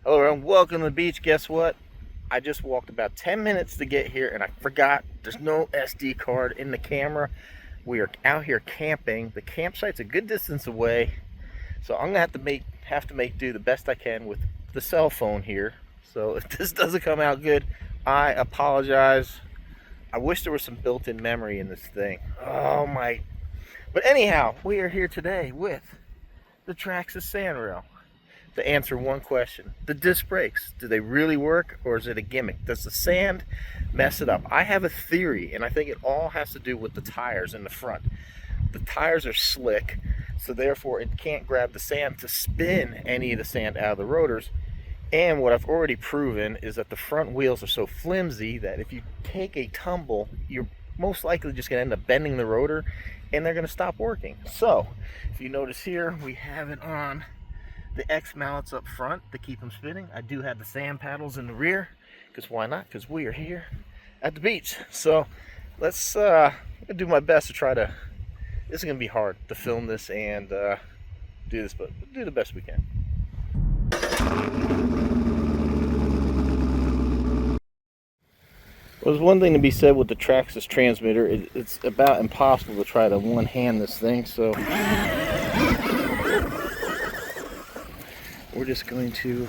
Hello everyone, welcome to the beach. Guess what? I just walked about 10 minutes to get here and I forgot there's no SD card in the camera. We are out here camping. The campsite's a good distance away, so I'm gonna have to make do the best I can with the cell phone here. So if this doesn't come out good, I apologize. I wish there was some built-in memory in this thing. Oh my. But anyhow, we are here today with the Traxxas Sandrail to answer one question. The disc brakes, do they really work or is it a gimmick? Does the sand mess it up? I have a theory, and I think it all has to do with the tires in the front. The tires are slick, so therefore it can't grab the sand to spin any of the sand out of the rotors. And what I've already proven is that the front wheels are so flimsy that if you take a tumble, you're most likely just going to end up bending the rotor and they're going to stop working. So if you notice here, we have it on the X Mallets up front to keep them spinning. I do have the sand paddles in the rear, because why not? Because we are here at the beach. So let's do my best to try to, this is going to be hard to film this and do this, but we'll do the best we can. Well, there's one thing to be said with the Traxxas transmitter. It's about impossible to try to one-hand this thing, so we're just going to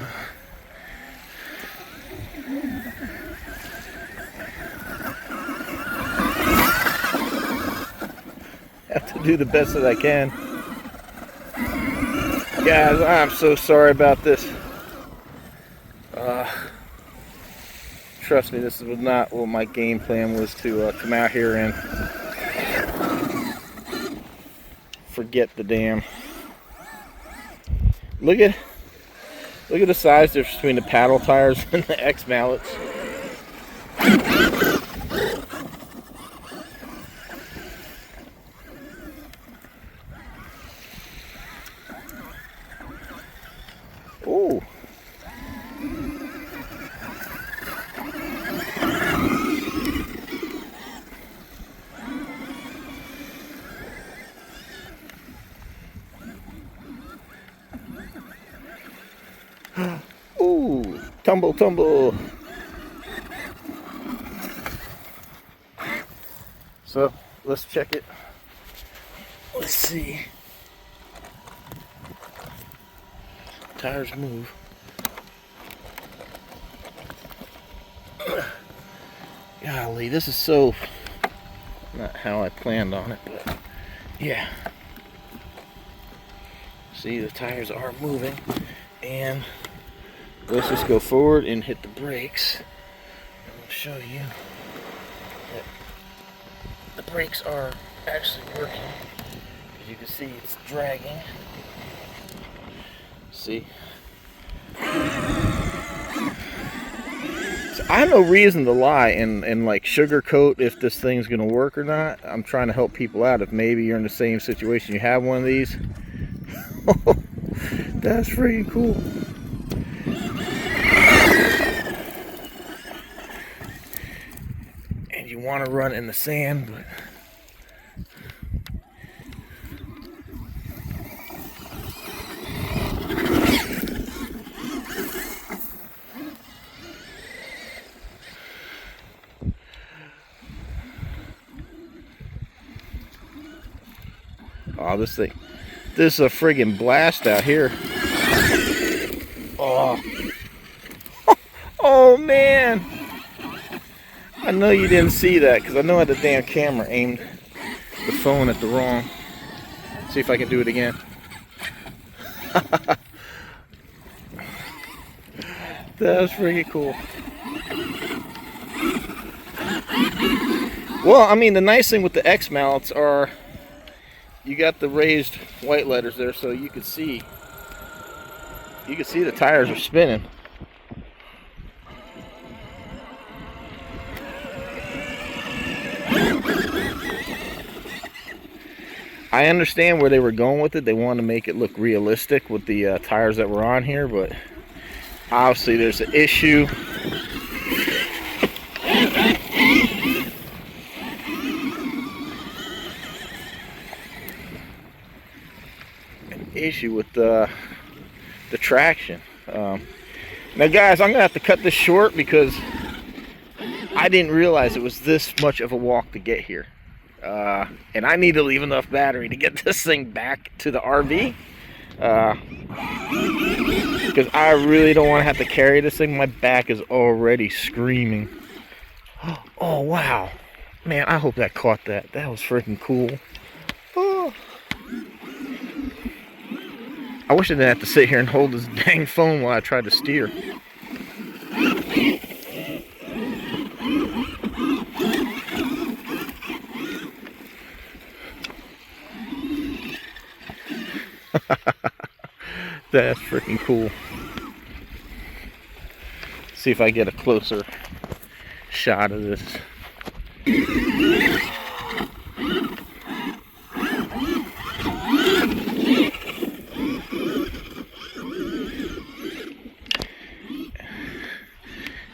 have to do the best that I can. Guys, I'm so sorry about this. Trust me, this was not what my game plan was, to come out here and forget the damn. Look at the size difference between the paddle tires and the X Mallets. Ooh. Ooh, tumble, tumble. So let's check it. Let's see. Tires move. Golly, this is so not how I planned on it, but yeah. See, the tires are moving, and let's just go forward and hit the brakes. And I'll show you that the brakes are actually working. As you can see, it's dragging. See? So I have no reason to lie and like sugarcoat if this thing's gonna work or not. I'm trying to help people out. If maybe you're in the same situation, you have one of these. That's freaking cool. And you want to run in the sand, but oh, this is a friggin' blast out here. Oh. Oh man, I know you didn't see that because I know I had the damn camera aimed the phone at the wrong. See if I can do it again. That was freaking cool. Well, I mean, the nice thing with the X Mallets are you got the raised white letters there, so you can see the tires are spinning. I understand where they were going with it. They wanted to make it look realistic with the tires that were on here, but obviously there's an issue. An issue with the traction. Now guys, I'm gonna have to cut this short because I didn't realize it was this much of a walk to get here. And I need to leave enough battery to get this thing back to the RV. Because I really don't want to have to carry this thing. My back is already screaming. Oh wow. Man, I hope that caught that. That was freaking cool. Oh. I wish I didn't have to sit here and hold this dang phone while I tried to steer. That's freaking cool. See if I get a closer shot of this.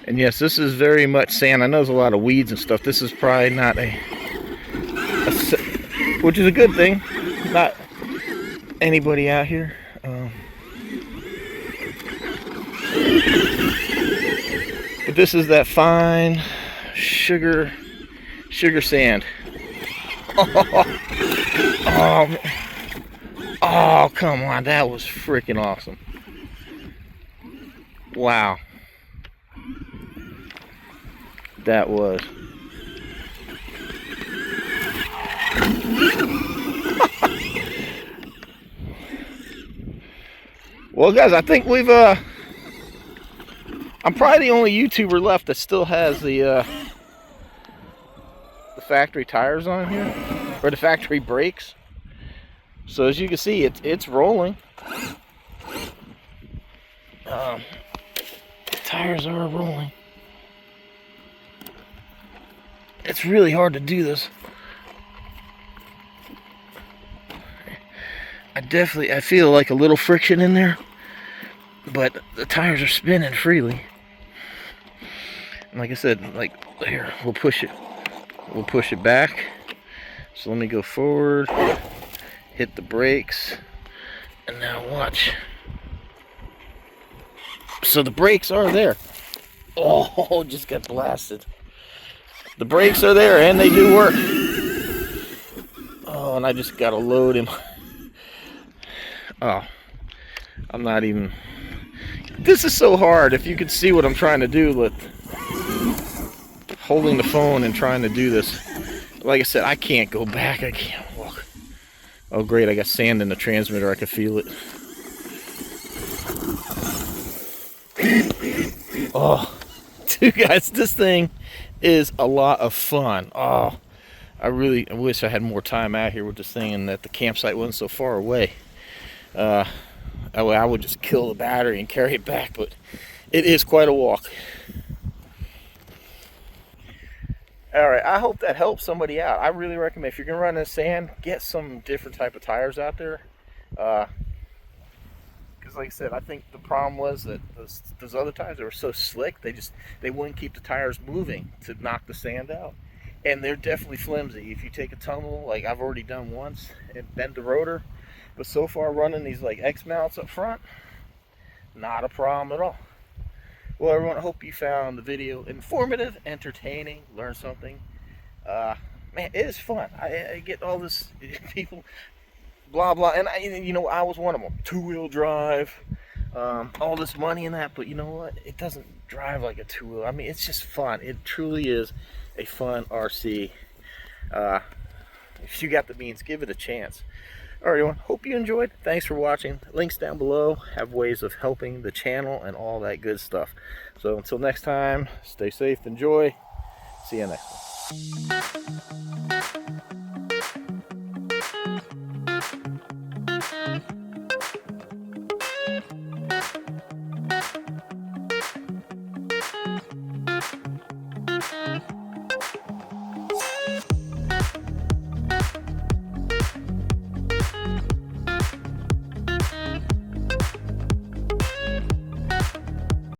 And yes, this is very much sand. I know there's a lot of weeds and stuff. This is probably not which is a good thing. Not anybody out here. But this is that fine sugar sand. Oh, come on. That was freaking awesome. Wow. That was. Well, guys, I think we've I'm probably the only YouTuber left that still has the factory tires on here, or the factory brakes. So as you can see, it's rolling. The tires are rolling. It's really hard to do this. I feel like a little friction in there, but the tires are spinning freely. And like I said, like here, we'll push it back. So let me go forward, hit the brakes, and now watch. So the brakes are there. Oh, just got blasted. The brakes are there and they do work. Oh, and I just got to load him. Oh, I'm not even. This is so hard. If you could see what I'm trying to do with holding the phone and trying to do this. Like I said, I can't go back. I can't walk. Oh, great. I got sand in the transmitter. I can feel it. Oh, dude, guys, this thing is a lot of fun. Oh, I wish I had more time out here with this thing and that the campsite wasn't so far away. I would just kill the battery and carry it back, but it is quite a walk. Alright, I hope that helps somebody out. I really recommend, if you're going to run in sand, get some different type of tires out there. Because like I said, I think the problem was that those other tires, they were so slick, they wouldn't keep the tires moving to knock the sand out. And they're definitely flimsy. If you take a tumble, like I've already done once, and bent the rotor, but so far running these like X Mallets up front, not a problem at all. Well, everyone, I hope you found the video informative, entertaining, learned something. Man, it is fun. I get all this people, blah blah, and I was one of them. 2-wheel drive, all this money in that, but you know what? It doesn't drive like a 2-wheel. I mean, it's just fun. It truly is a fun RC. If you got the means, give it a chance. Alright, everyone, hope you enjoyed. Thanks for watching. Links down below have ways of helping the channel and all that good stuff. So until next time, stay safe, enjoy. See you next time.